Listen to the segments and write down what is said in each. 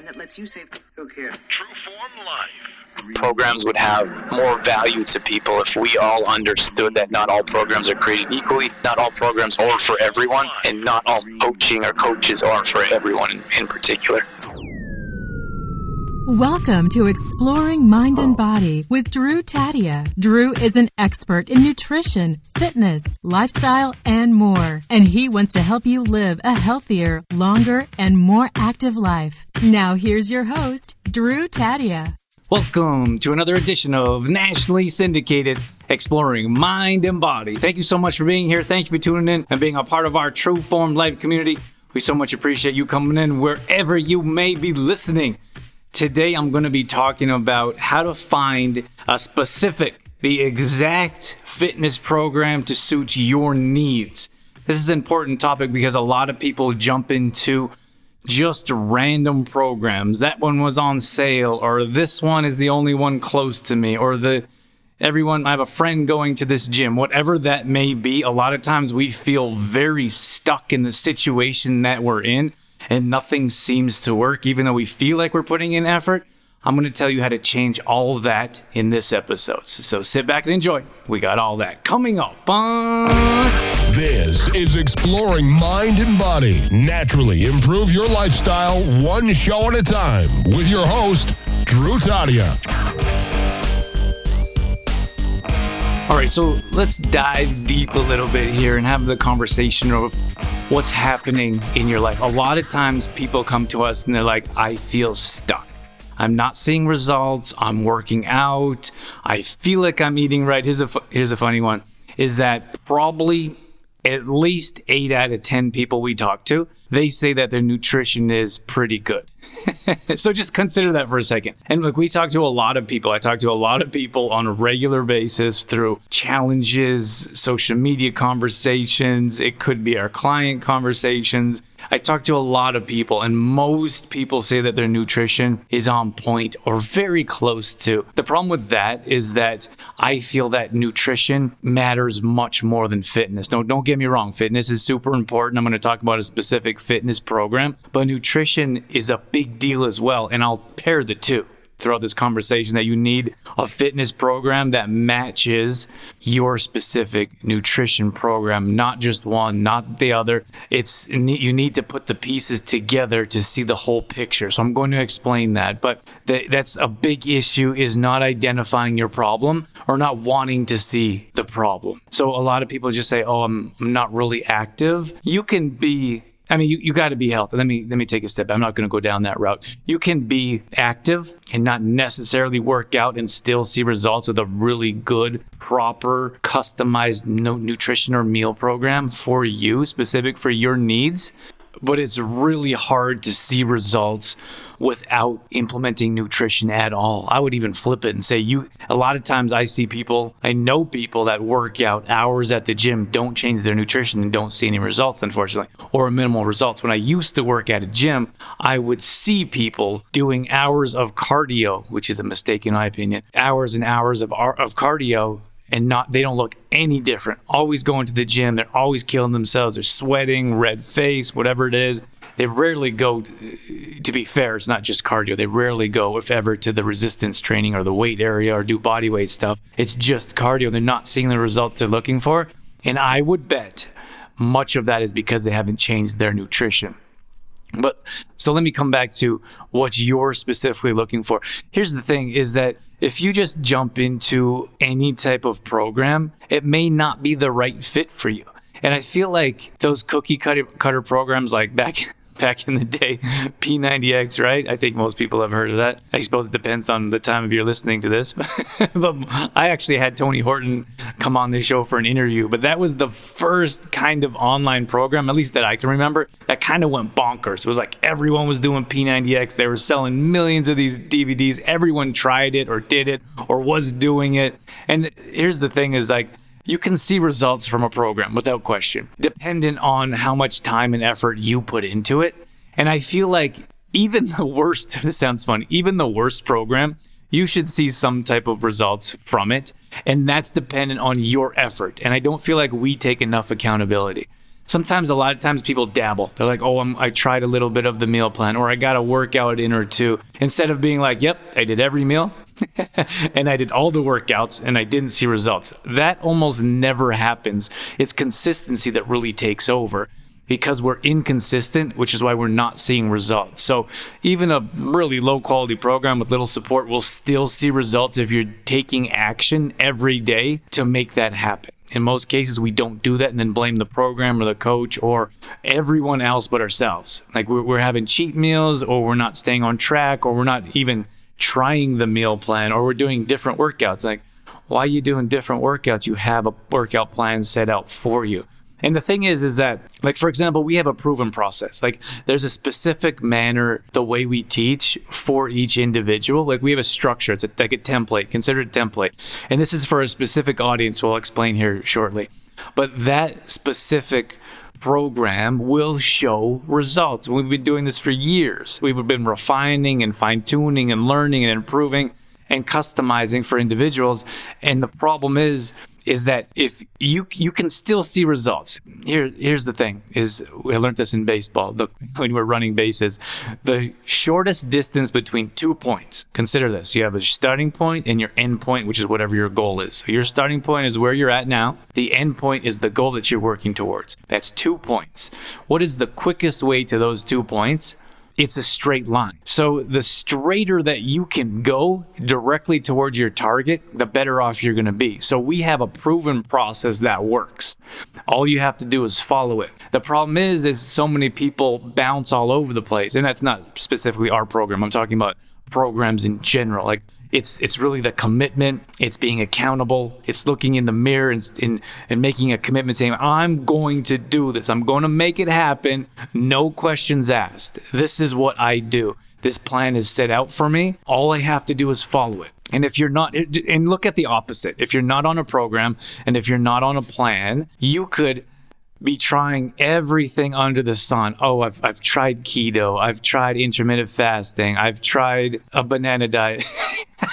that lets you save. Look here. True Form Life. Programs would have more value to people if we all understood that not all programs are created equally, not all programs are for everyone, and not all coaching or coaches are for everyone in particular. Welcome to Exploring Mind and Body with Drew Taddia. Drew is an expert in nutrition, fitness, lifestyle, and more. And he wants to help you live a healthier, longer, and more active life. Now here's your host, Drew Taddia. Welcome to another edition of nationally syndicated Exploring Mind and Body. Thank you so much for being here. Thank you for tuning in and being a part of our True Form Life community. We so much appreciate you coming in wherever you may be listening. Today, I'm going to be talking about how to find the exact fitness program to suit your needs. This is an important topic because a lot of people jump into just random programs. That one was on sale, or this one is the only one close to me, or I have a friend going to this gym, whatever that may be. A lot of times we feel very stuck in the situation that we're in, and nothing seems to work, even though we feel like we're putting in effort. I'm going to tell you how to change all of that in this episode. So sit back and enjoy. We got all that coming up. This is Exploring Mind and Body. Naturally improve your lifestyle one show at a time with your host, Drew Taddia. All right, so let's dive deep a little bit here and have the conversation of what's happening in your life. A lot of times people come to us and they're like, I feel stuck. I'm not seeing results. I'm working out. I feel like I'm eating right. Here's a funny one, is that probably at least 8 out of 10 people we talk to, they say that their nutrition is pretty good. So just consider that for a second. And look, we talk to a lot of people. I talk to a lot of people on a regular basis through challenges, social media conversations. It could be our client conversations. I talk to a lot of people, and most people say that their nutrition is on point or very close to. The problem with that is that I feel that nutrition matters much more than fitness. Don't get me wrong. Fitness is super important. I'm going to talk about a specific fitness program, but nutrition is a big deal as well. And I'll pair the two throughout this conversation, that you need a fitness program that matches your specific nutrition program, not just one, not the other. You need to put the pieces together to see the whole picture. So I'm going to explain that, but that's a big issue, is not identifying your problem or not wanting to see the problem. So a lot of people just say, oh, I'm not really active. You can be you got to be healthy. Let me take a step. I'm not going to go down that route. You can be active and not necessarily work out and still see results with a really good, proper, customized nutrition or meal program for you, specific for your needs. But it's really hard to see results without implementing nutrition at all. I would even flip it and say a lot of times I know people that work out hours at the gym, don't change their nutrition and don't see any results, unfortunately, or minimal results. When I used to work at a gym, I would see people doing hours of cardio, which is a mistake in my opinion, hours and hours of cardio, and they don't look any different. Always going to the gym. They're always killing themselves. They're sweating, red face, whatever it is. They rarely go, to be fair, it's not just cardio. They rarely go, if ever, to the resistance training or the weight area or do body weight stuff. It's just cardio. They're not seeing the results they're looking for. And I would bet much of that is because they haven't changed their nutrition. But so let me come back to what you're specifically looking for. Here's the thing, is that if you just jump into any type of program, it may not be the right fit for you. And I feel like those cookie cutter programs, like back in the day, P90X, right? I think most people have heard of that. I suppose it depends on the time of year listening to this. But I actually had Tony Horton come on the show for an interview, but that was the first kind of online program, at least that I can remember, that kind of went bonkers. It was like everyone was doing P90X. They were selling millions of these DVDs. Everyone tried it or did it or was doing it. And here's the thing, is like, you can see results from a program without question, dependent on how much time and effort you put into it. And I feel like even the worst, this sounds funny, even the worst program, you should see some type of results from it. And that's dependent on your effort. And I don't feel like we take enough accountability. Sometimes, a lot of times people dabble. They're like, oh, I tried a little bit of the meal plan, or I got a workout in or two. Instead of being like, yep, I did every meal and I did all the workouts and I didn't see results. That almost never happens. It's consistency that really takes over because we're inconsistent, which is why we're not seeing results. So even a really low quality program with little support will still see results if you're taking action every day to make that happen. In most cases, we don't do that and then blame the program or the coach or everyone else but ourselves. Like we're having cheat meals, or we're not staying on track, or we're not even trying the meal plan, or we're doing different workouts. Like, why are you doing different workouts? You have a workout plan set out for you. And the thing is that, like, for example, we have a proven process. Like, there's a specific manner, the way we teach for each individual. Like, we have a structure. It's like a template, consider it a template. And this is for a specific audience, we'll explain here shortly. But that specific program will show results. We've been doing this for years. We've been refining and fine-tuning and learning and improving and customizing for individuals. And the problem is that if you can still see results. Here's the thing, is I learned this in baseball, when we're running bases, the shortest distance between 2 points. Consider this, you have a starting point and your end point, which is whatever your goal is. So your starting point is where you're at now. The end point is the goal that you're working towards. That's 2 points. What is the quickest way to those 2 points? It's a straight line. So the straighter that you can go directly towards your target, the better off you're going to be. So we have a proven process that works. All you have to do is follow it. The problem is so many people bounce all over the place. And that's not specifically our program. I'm talking about programs in general. Like, it's really the commitment. It's being accountable. It's looking in the mirror and making a commitment, saying, I'm going to do this. I'm going to make it happen. No questions asked. This is what I do. This plan is set out for me. All I have to do is follow it. And if you're not, and look at the opposite. If you're not on a program and if you're not on a plan, you could be trying everything under the sun. Oh, I've tried keto. I've tried intermittent fasting. I've tried a banana diet.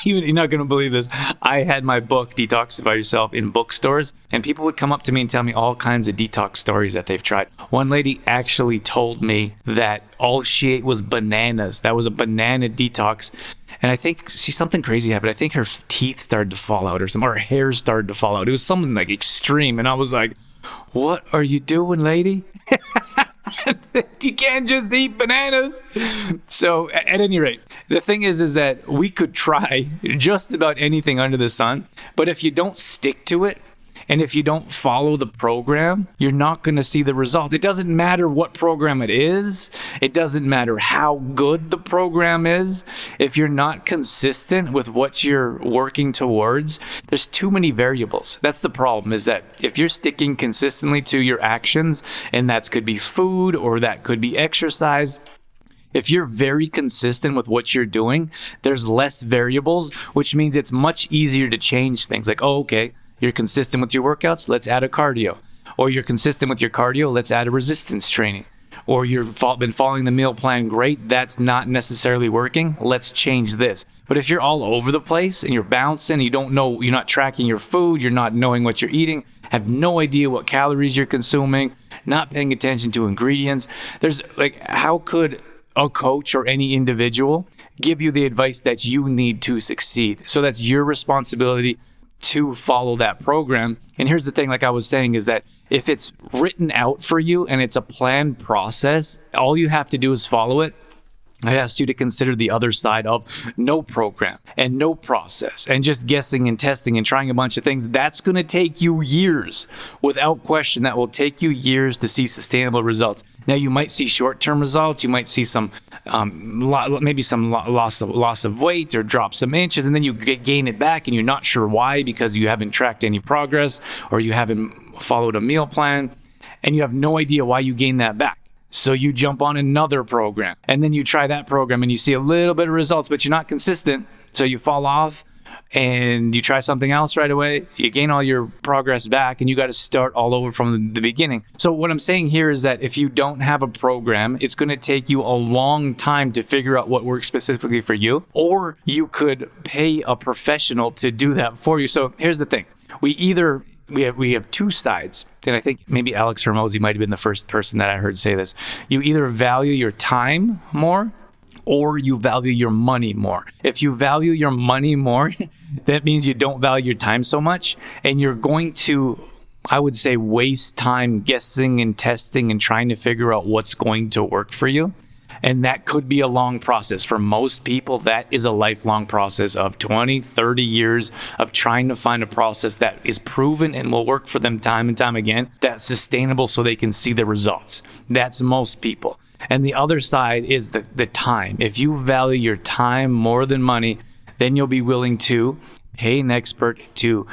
You're not going to believe this. I had my book, Detoxify Yourself, in bookstores, and people would come up to me and tell me all kinds of detox stories that they've tried. One lady actually told me that all she ate was bananas. That was a banana detox. And I think, something crazy happened. I think her teeth started to fall out or something, or her hair started to fall out. It was something like extreme. And I was like, what are you doing, lady? You can't just eat bananas. So at any rate, the thing is that we could try just about anything under the sun, but if you don't stick to it, and if you don't follow the program, you're not going to see the result. It doesn't matter what program it is. It doesn't matter how good the program is. If you're not consistent with what you're working towards, there's too many variables. That's the problem, is that if you're sticking consistently to your actions, and that could be food or that could be exercise, if you're very consistent with what you're doing, there's less variables, which means it's much easier to change things. Like, oh, okay, you're consistent with your workouts, let's add a cardio. Or you're consistent with your cardio, let's add a resistance training. Or you've been following the meal plan, great, that's not necessarily working, let's change this. But if you're all over the place and you're bouncing, you don't know, you're not tracking your food, you're not knowing what you're eating, have no idea what calories you're consuming, not paying attention to ingredients, there's like, how could a coach or any individual give you the advice that you need to succeed? So that's your responsibility to follow that program. And here's the thing, like I was saying, is that if it's written out for you and it's a planned process, all you have to do is follow it. I asked you to consider the other side of no program and no process and just guessing and testing and trying a bunch of things. That's going to take you years. Without question, that will take you years to see sustainable results. Now, you might see short-term results. You might see some, maybe some loss of weight or drop some inches, and then you gain it back, and you're not sure why, because you haven't tracked any progress or you haven't followed a meal plan, and you have no idea why you gained that back. So you jump on another program, and then you try that program, and you see a little bit of results, but you're not consistent, so you fall off. And you try something else right away, you gain all your progress back, and you got to start all over from the beginning. So what I'm saying here is that if you don't have a program, it's going to take you a long time to figure out what works specifically for you, or you could pay a professional to do that for you. So here's the thing. We either we have two sides. And I think maybe Alex Hormozi might have been the first person that I heard say this. You either value your time more or you value your money more. If you value your money more, that means you don't value your time so much, and you're going to, I would say, waste time guessing and testing and trying to figure out what's going to work for you. And that could be a long process. For most people, that is a lifelong process of 20, 30 years of trying to find a process that is proven and will work for them time and time again, that's sustainable so they can see the results. That's most people. And the other side is the time. If you value your time more than money, then you'll be willing to pay an expert to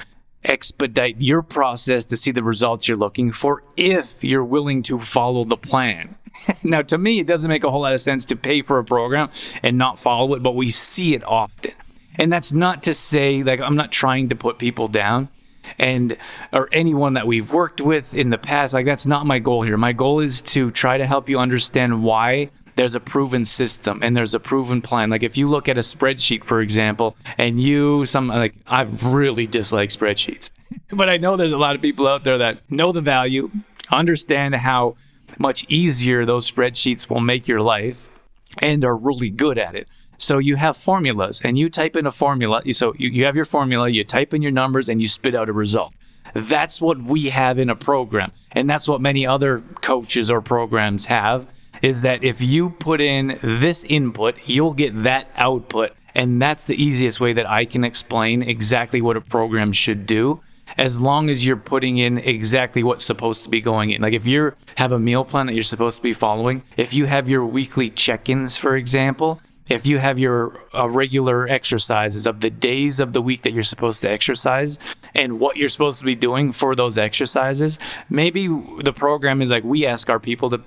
expedite your process to see the results you're looking for if you're willing to follow the plan. Now, to me, it doesn't make a whole lot of sense to pay for a program and not follow it, but we see it often. And that's not to say, like, I'm not trying to put people down or anyone that we've worked with in the past. Like, that's not my goal here. My goal is to try to help you understand why there's a proven system and there's a proven plan. Like, if you look at a spreadsheet, for example, and I really dislike spreadsheets, but I know there's a lot of people out there that know the value, understand how much easier those spreadsheets will make your life, and are really good at it. So you have formulas, and you type in a formula. So you have your formula, you type in your numbers, and you spit out a result. That's what we have in a program. And that's what many other coaches or programs have, is that if you put in this input, you'll get that output. And that's the easiest way that I can explain exactly what a program should do, as long as you're putting in exactly what's supposed to be going in. Like, if you have a meal plan that you're supposed to be following, if you have your weekly check-ins, for example, if you have your regular exercises of the days of the week that you're supposed to exercise and what you're supposed to be doing for those exercises, maybe the program is like, we ask our people to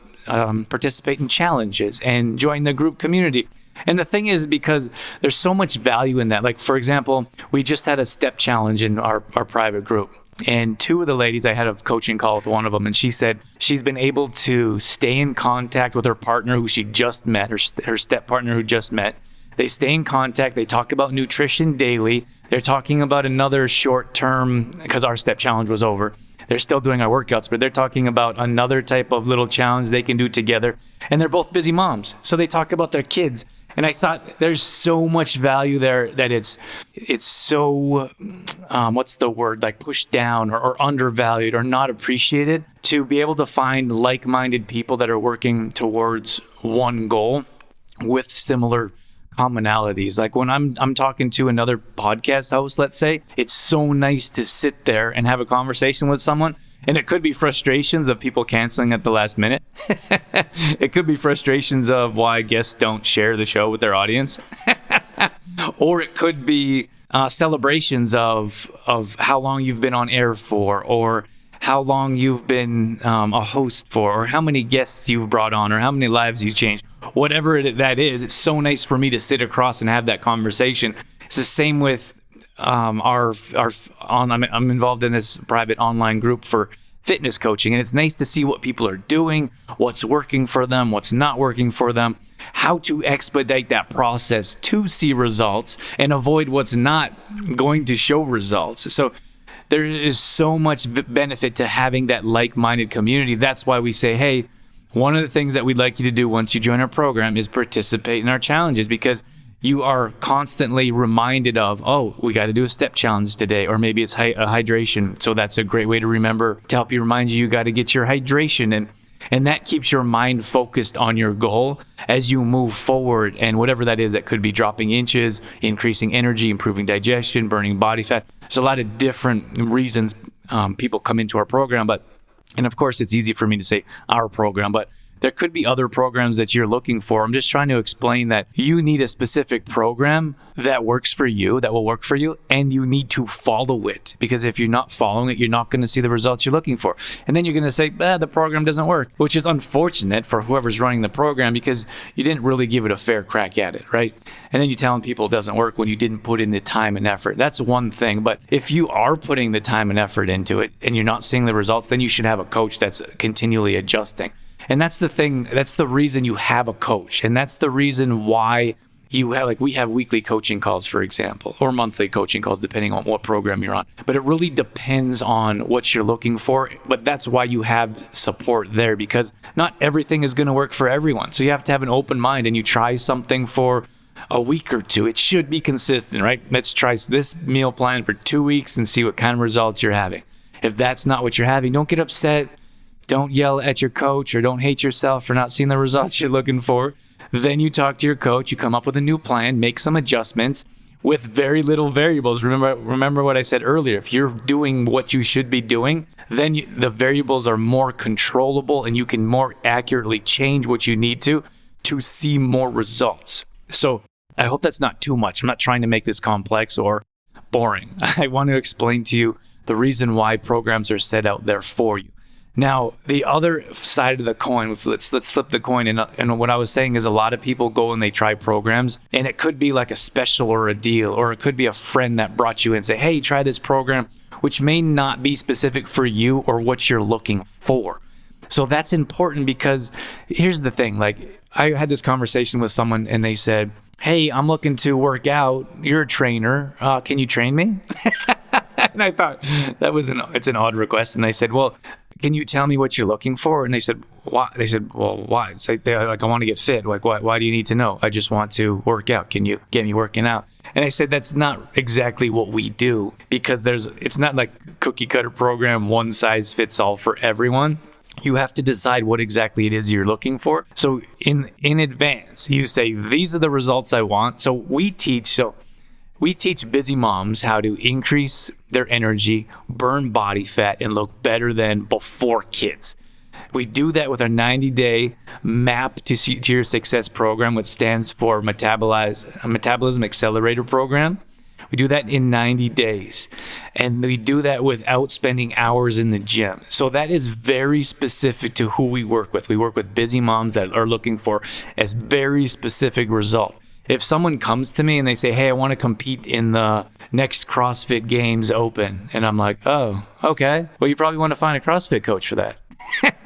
participate in challenges and join the group community. And the thing is, because there's so much value in that. Like, for example, we just had a step challenge in our private group. And two of the ladies, I had a coaching call with one of them, and she said she's been able to stay in contact with her partner who she just met, her step partner who just met. They stay in contact. They talk about nutrition daily. They're talking about another short term, because our step challenge was over. They're still doing our workouts, but they're talking about another type of little challenge they can do together. And they're both busy moms, so they talk about their kids. And I thought there's so much value there that it's so, what's the word, like pushed down or undervalued or not appreciated, to be able to find like-minded people that are working towards one goal with similar commonalities. Like, when I'm talking to another podcast host, let's say, it's so nice to sit there and have a conversation with someone. And it could be frustrations of people canceling at the last minute. It could be frustrations of why guests don't share the show with their audience. Or it could be celebrations of how long you've been on air for, or how long you've been a host for, or how many guests you've brought on, or how many lives you changed. Whatever that is, it's so nice for me to sit across and have that conversation. It's the same with I'm involved in this private online group for fitness coaching, and it's nice to see what people are doing, what's working for them, what's not working for them, how to expedite that process to see results and avoid what's not going to show results. So there is so much benefit to having that like-minded community. That's why we say, hey, one of the things that we'd like you to do once you join our program is participate in our challenges, because you are constantly reminded of, oh, we got to do a step challenge today, or maybe it's hydration. So that's a great way to remember, to help you remind you got to get your hydration. And that keeps your mind focused on your goal as you move forward. And whatever that is, that could be dropping inches, increasing energy, improving digestion, burning body fat. There's a lot of different reasons people come into our program. And of course, it's easy for me to say our program, but there could be other programs that you're looking for. I'm just trying to explain that you need a specific program that works for you, that will work for you, and you need to follow it. Because if you're not following it, you're not going to see the results you're looking for. And then you're going to say, the program doesn't work, which is unfortunate for whoever's running the program, because you didn't really give it a fair crack at it, right? And then you're telling people it doesn't work when you didn't put in the time and effort. That's one thing. But if you are putting the time and effort into it and you're not seeing the results, then you should have a coach that's continually adjusting. And that's the thing, that's the reason you have a coach. And that's the reason why we have weekly coaching calls, for example, or monthly coaching calls, depending on what program you're on. But it really depends on what you're looking for. But that's why you have support there, because not everything is going to work for everyone. So you have to have an open mind, and you try something for a week or two. It should be consistent, right? Let's try this meal plan for 2 weeks and see what kind of results you're having. If that's not what you're having, don't get upset. Don't yell at your coach, or don't hate yourself for not seeing the results you're looking for. Then you talk to your coach, you come up with a new plan, make some adjustments with very little variables. Remember what I said earlier. If you're doing what you should be doing, then the variables are more controllable, and you can more accurately change what you need to see more results. So I hope that's not too much. I'm not trying to make this complex or boring. I want to explain to you the reason why programs are set out there for you. Now, the other side of the coin, let's flip the coin. And what I was saying is a lot of people go and they try programs, and it could be like a special or a deal, or it could be a friend that brought you in and say, hey, try this program, which may not be specific for you or what you're looking for. So that's important, because here's the thing. Like, I had this conversation with someone, and they said, hey, I'm looking to work out. You're a trainer. Can you train me? And I thought it's an odd request. And I said, well, can you tell me what you're looking for? And they said, why? They said, well, why? It's like, they're like, I want to get fit. Like, why do you need to know? I just want to work out. Can you get me working out? And I said, that's not exactly what we do, because it's not like cookie cutter program, one size fits all for everyone. You have to decide what exactly it is you're looking for. So in advance, you say, these are the results I want. So we teach busy moms how to increase their energy, burn body fat, and look better than before kids. We do that with our 90-day Map to Your Success program, which stands for Metabolism Accelerator Program. We do that in 90 days. And we do that without spending hours in the gym. So that is very specific to who we work with. We work with busy moms that are looking for a very specific result. If someone comes to me and they say, hey, I want to compete in the next CrossFit Games Open, and I'm like, oh, okay. Well, you probably want to find a CrossFit coach for that,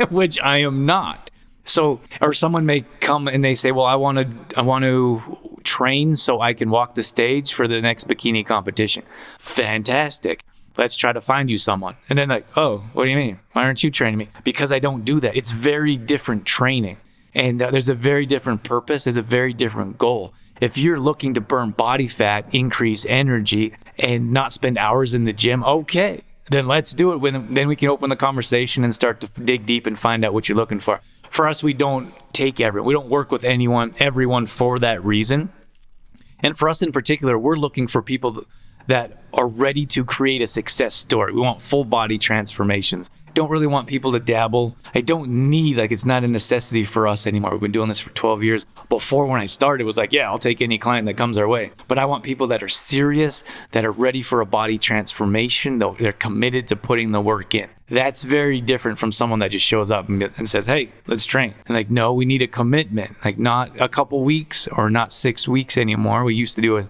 which I am not. So, or someone may come and they say, well, I want to train so I can walk the stage for the next bikini competition. Fantastic. Let's try to find you someone. And then like, oh, what do you mean? Why aren't you training me? Because I don't do that. It's very different training. And there's a very different purpose. There's a very different goal. If you're looking to burn body fat, increase energy, and not spend hours in the gym, okay, then let's do it. Then we can open the conversation and start to dig deep and find out what you're looking for. For us, we don't take everyone. We don't work with everyone for that reason. And for us in particular, we're looking for people that are ready to create a success story. We want full body transformations. Don't really want people to dabble. I don't need, it's not a necessity for us anymore. We've been doing this for 12 years. Before, when I started, it was like, yeah, I'll take any client that comes our way. But I want people that are serious, that are ready for a body transformation. They're committed to putting the work in. That's very different from someone that just shows up and says, hey, let's train. And no, we need a commitment. Not a couple weeks or not 6 weeks anymore. We used to do a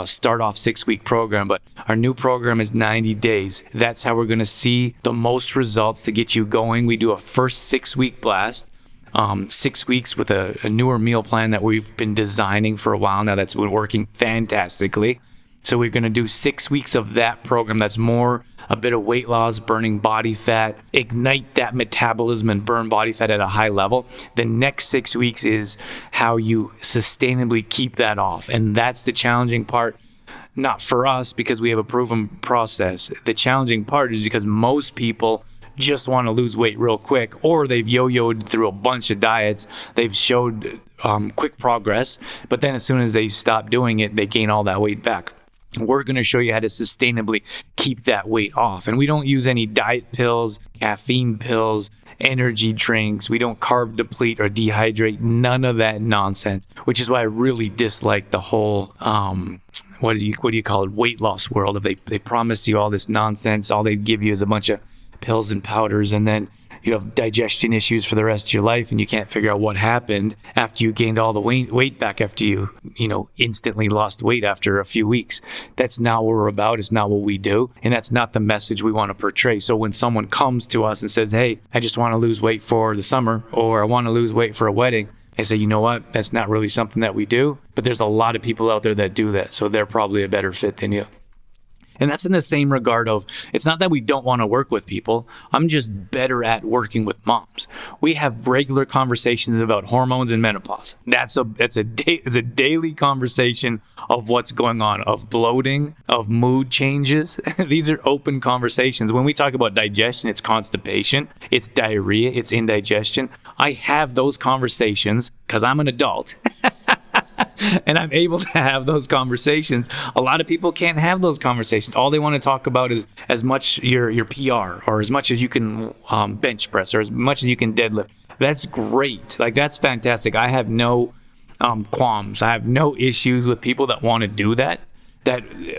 start off 6-week program, but our new program is 90 days. That's how we're going to see the most results to get you going. We do a first 6-week blast, 6 weeks with a newer meal plan that we've been designing for a while now that's been working fantastically. So we're going to do 6 weeks of that program that's more a bit of weight loss, burning body fat, ignite that metabolism and burn body fat at a high level. The next 6 weeks is how you sustainably keep that off. And that's the challenging part, not for us because we have a proven process. The challenging part is because most people just want to lose weight real quick, or they've yo-yoed through a bunch of diets. They've showed quick progress, but then as soon as they stop doing it, they gain all that weight back. We're going to show you how to sustainably keep that weight off. And we don't use any diet pills, caffeine pills, energy drinks. We don't carb deplete or dehydrate, none of that nonsense, which is why I really dislike the whole, what do you call it, weight loss world. If they promise you all this nonsense, all they give you is a bunch of pills and powders, and then you have digestion issues for the rest of your life, and you can't figure out what happened after you gained all the weight back after you instantly lost weight after a few weeks. That's not what we're about. It's not what we do, and that's not the message we want to portray. So when someone comes to us and says, hey, I just want to lose weight for the summer, or I want to lose weight for a wedding, I say, you know what? That's not really something that we do, but there's a lot of people out there that do that. So they're probably a better fit than you. And that's in the same regard of, it's not that we don't want to work with people. I'm just better at working with moms. We have regular conversations about hormones and menopause. It's a daily conversation of what's going on, of bloating, of mood changes. These are open conversations. When we talk about digestion, it's constipation, it's diarrhea, it's indigestion. I have those conversations because I'm an adult. And I'm able to have those conversations. A lot of people can't have those conversations. All they want to talk about is as much your PR, or as much as you can bench press, or as much as you can deadlift. That's great. Like, that's fantastic. I have no qualms. I have no issues with people that want to do that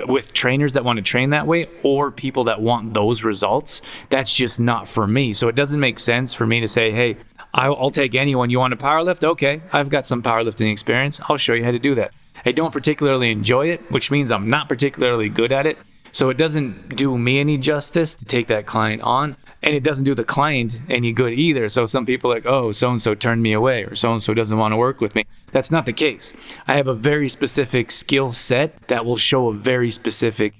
with trainers that want to train that way, or people that want those results. That's just not for me. So it doesn't make sense for me to say, hey, I'll take anyone. You want to powerlift? Okay, I've got some powerlifting experience. I'll show you how to do that. I don't particularly enjoy it, which means I'm not particularly good at it. So it doesn't do me any justice to take that client on, and it doesn't do the client any good either. So some people are like, oh, so-and-so turned me away, or so-and-so doesn't want to work with me. That's not the case. I have a very specific skill set that will show a very specific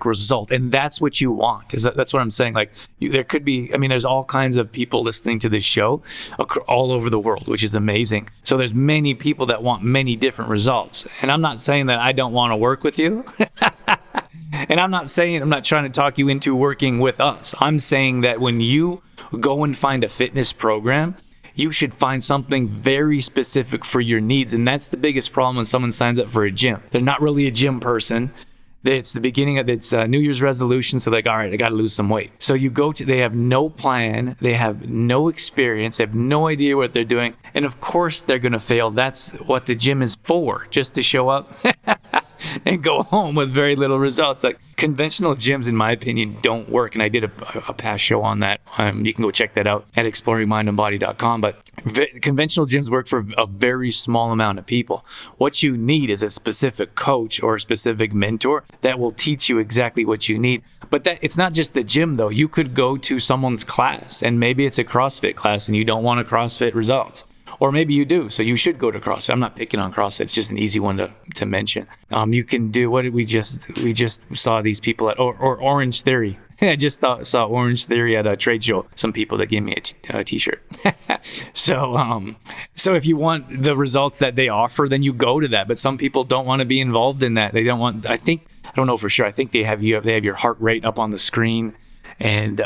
result, and that's what you want. That's what I'm saying. Like, there could be, there's all kinds of people listening to this show all over the world, which is amazing. So there's many people that want many different results, and I'm not saying that I don't want to work with you. And I'm not trying to talk you into working with us. I'm saying that when you go and find a fitness program, you should find something very specific for your needs. And that's the biggest problem when someone signs up for a gym. They're not really a gym person. It's the beginning of it's New Year's resolution. So like, all right, I got to lose some weight. So they have no plan. They have no experience. They have no idea what they're doing. And of course they're going to fail. That's what the gym is for, just to show up and go home with very little results. Like, conventional gyms, in my opinion, don't work. And I did a past show on that. You can go check that out at exploringmindandbody.com. But conventional gyms work for a very small amount of people. What you need is a specific coach or a specific mentor that will teach you exactly what you need. But it's not just the gym, though. You could go to someone's class, and maybe it's a CrossFit class and you don't want a CrossFit results. Or maybe you do, so you should go to CrossFit. I'm not picking on CrossFit. It's just an easy one to mention. You can do, what did we just saw these people at, or Orange Theory. I just saw Orange Theory at a trade show. Some people that gave me a t-shirt. So if you want the results that they offer, then you go to that. But some people don't want to be involved in that. They don't want, I don't know for sure. I think they have your heart rate up on the screen, and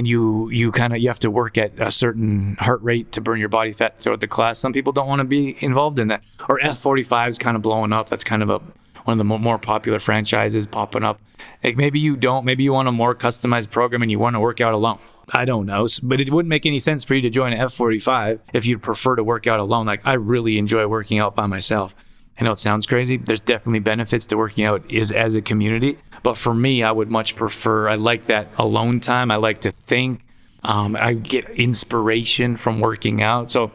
you have to work at a certain heart rate to burn your body fat throughout the class. Some people don't want to be involved in that. Or F45 is kind of blowing up. That's kind of one of the more popular franchises popping up. Like, maybe you don't. Maybe you want a more customized program and you want to work out alone. I don't know. But it wouldn't make any sense for you to join an F45 if you'd prefer to work out alone. Like, I really enjoy working out by myself. I know it sounds crazy. There's definitely benefits to working out as a community. But for me, I would much prefer, I like that alone time. I like to think. I get inspiration from working out. So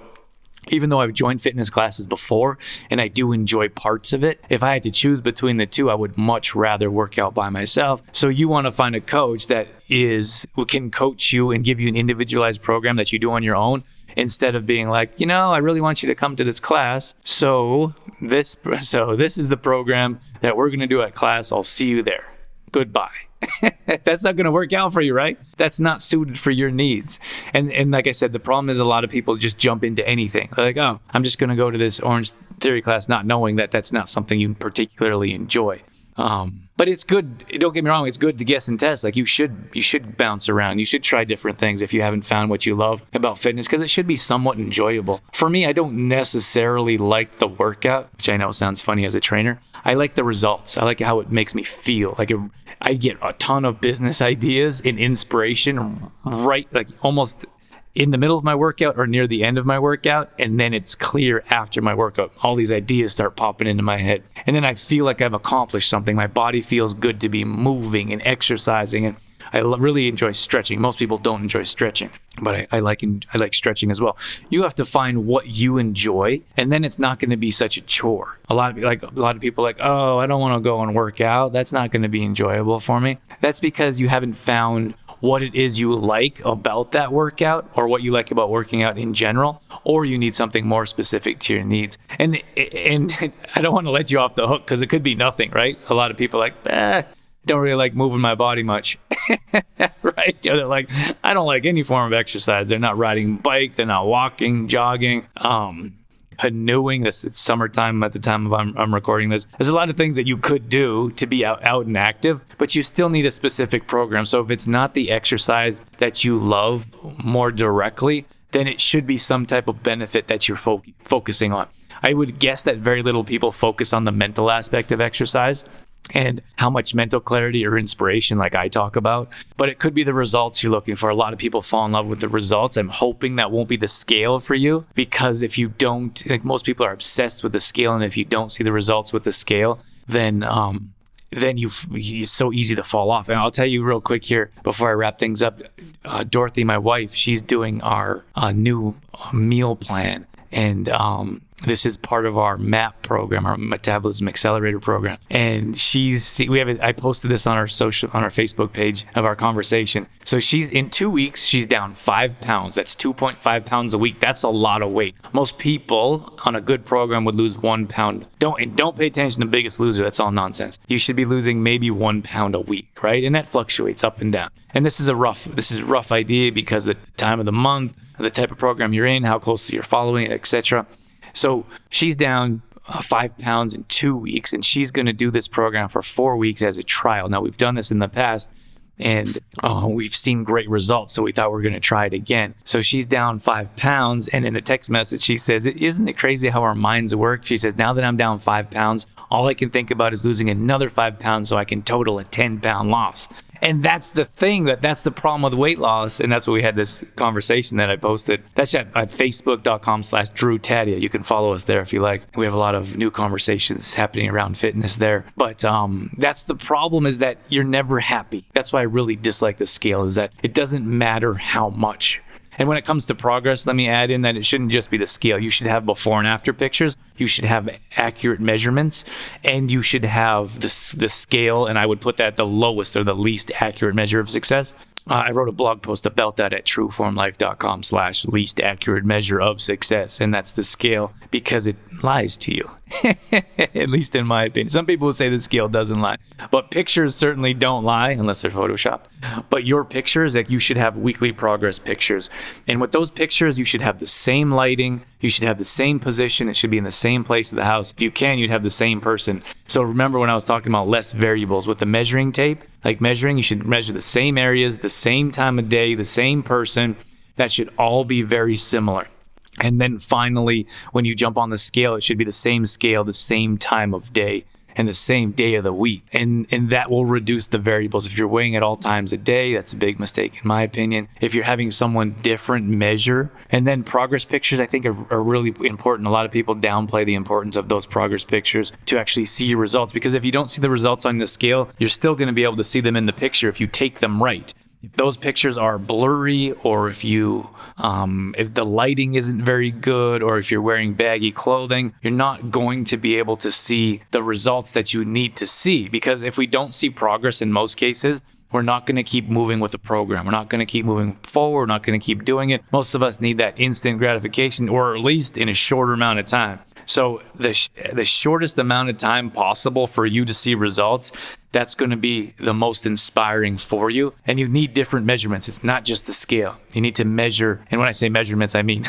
even though I've joined fitness classes before and I do enjoy parts of it, if I had to choose between the two, I would much rather work out by myself. So you want to find a coach that can coach you and give you an individualized program that you do on your own, instead of being like, I really want you to come to this class. So this is the program that we're going to do at class. I'll see you there. Goodbye. That's not going to work out for you, right? That's not suited for your needs. And like I said, the problem is a lot of people just jump into anything. They're like, oh, I'm just going to go to this Orange Theory class, not knowing that that's not something you particularly enjoy. But it's good. Don't get me wrong. It's good to guess and test. Like, you should bounce around. You should try different things if you haven't found what you love about fitness, because it should be somewhat enjoyable. For me, I don't necessarily like the workout, which I know sounds funny as a trainer. I like the results. I like how it makes me feel. Like, I get a ton of business ideas and inspiration right, like almost in the middle of my workout or near the end of my workout, and then it's clear after my workout. All these ideas start popping into my head, and then I feel like I've accomplished something. My body feels good to be moving and exercising, and I really enjoy stretching. Most people don't enjoy stretching, but I like stretching as well. You have to find what you enjoy, and then it's not going to be such a chore. A lot of people are like, oh, I don't want to go and work out. That's not going to be enjoyable for me. That's because you haven't found what it is you like about that workout or what you like about working out in general, or you need something more specific to your needs. And I don't want to let you off the hook because it could be nothing, right? A lot of people are like, don't really like moving my body much, right? They're like, I don't like any form of exercise. They're not riding bike. They're not walking, jogging, canoeing. It's summertime at the time I'm recording this. There's a lot of things that you could do to be out and active, but you still need a specific program. So if it's not the exercise that you love more directly, then it should be some type of benefit that you're focusing on. I would guess that very little people focus on the mental aspect of exercise and how much mental clarity or inspiration like I talk about, but it could be the results you're looking for. A lot of people fall in love with the results. I'm hoping that won't be the scale for you, because if you don't, like most people are obsessed with the scale, and if you don't see the results with the scale, then it's so easy to fall off. And I'll tell you real quick here before I wrap things up, Dorothy, my wife, she's doing our new meal plan, and this is part of our MAP program, our Metabolism Accelerator program. And I posted this on our Facebook page of our conversation. So in 2 weeks, she's down 5 pounds. That's 2.5 pounds a week. That's a lot of weight. Most people on a good program would lose 1 pound. Don't pay attention to Biggest Loser. That's all nonsense. You should be losing maybe 1 pound a week, right? And that fluctuates up and down. And this is a rough idea because of the time of the month, the type of program you're in, how closely you're following, etc. So she's down 5 pounds in 2 weeks, and she's going to do this program for 4 weeks as a trial. Now, we've done this in the past, and we've seen great results, so we thought we were going to try it again. So she's down 5 pounds, and in the text message, she says, isn't it crazy how our minds work? She said, now that I'm down 5 pounds, all I can think about is losing another 5 pounds so I can total a 10-pound loss. And that's the thing, that's the problem with weight loss. And that's why we had this conversation that I posted. That's at facebook.com/Drew Taddia. You can follow us there if you like. We have a lot of new conversations happening around fitness there. But that's the problem, is that you're never happy. That's why I really dislike the scale, is that it doesn't matter how much. And when it comes to progress, let me add in that it shouldn't just be the scale. You should have before and after pictures. You should have accurate measurements, and you should have the scale, and I would put that the lowest or the least accurate measure of success. I wrote a blog post about that at trueformlife.com/least accurate measure of success. And that's the scale, because it lies to you, at least in my opinion. Some people will say the scale doesn't lie, but pictures certainly don't lie unless they're Photoshopped. But your pictures, like, you should have weekly progress pictures. And with those pictures, you should have the same lighting. You should have the same position. It should be in the same place of the house. If you can, you'd have the same person. So remember when I was talking about less variables with the measuring tape, like measuring, you should measure the same areas, the same time of day, the same person. That should all be very similar. And then finally, when you jump on the scale, it should be the same scale, the same time of day, and the same day of the week. And that will reduce the variables. If you're weighing at all times a day, that's a big mistake in my opinion. If you're having someone different measure, and then progress pictures, I think are really important. A lot of people downplay the importance of those progress pictures to actually see your results, because if you don't see the results on the scale, you're still going to be able to see them in the picture if you take them right. If those pictures are blurry, or if the lighting isn't very good, or if you're wearing baggy clothing, you're not going to be able to see the results that you need to see. Because if we don't see progress in most cases, we're not going to keep moving with the program. We're not going to keep moving forward. We're not going to keep doing it. Most of us need that instant gratification, or at least in a shorter amount of time. So the shortest amount of time possible for you to see results, that's going to be the most inspiring for you. And you need different measurements. It's not just the scale. You need to measure. And when I say measurements, I mean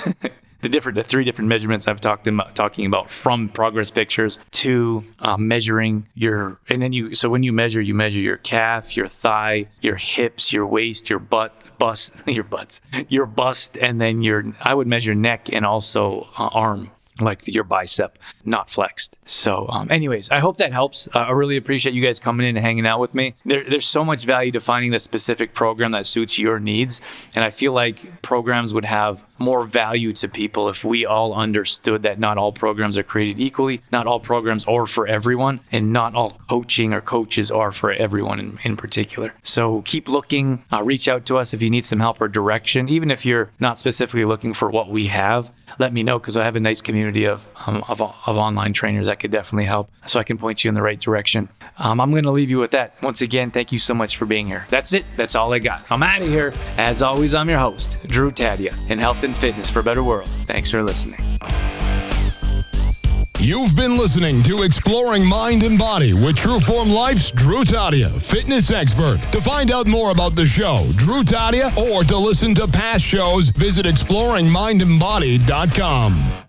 the 3 different measurements I've talking about, from progress pictures to measuring your, and then when you measure your calf, your thigh, your hips, your waist, your bust, and then I would measure neck and also arm, like your bicep, not flexed. So anyways, I hope that helps. I really appreciate you guys coming in and hanging out with me. There's so much value to finding the specific program that suits your needs. And I feel like programs would have more value to people if we all understood that not all programs are created equally, not all programs are for everyone, and not all coaching or coaches are for everyone in particular. So keep looking, reach out to us if you need some help or direction. Even if you're not specifically looking for what we have, let me know, because I have a nice community community of online trainers that could definitely help, so I can point you in the right direction. I'm going to leave you with that. Once again, thank you so much for being here. That's it. That's all I got. I'm out of here. As always, I'm your host, Drew Taddia, in health and fitness for a better world. Thanks for listening. You've been listening to Exploring Mind and Body with Trueform Life's Drew Taddia, fitness expert. To find out more about the show, Drew Taddia, or to listen to past shows, visit exploringmindandbody.com.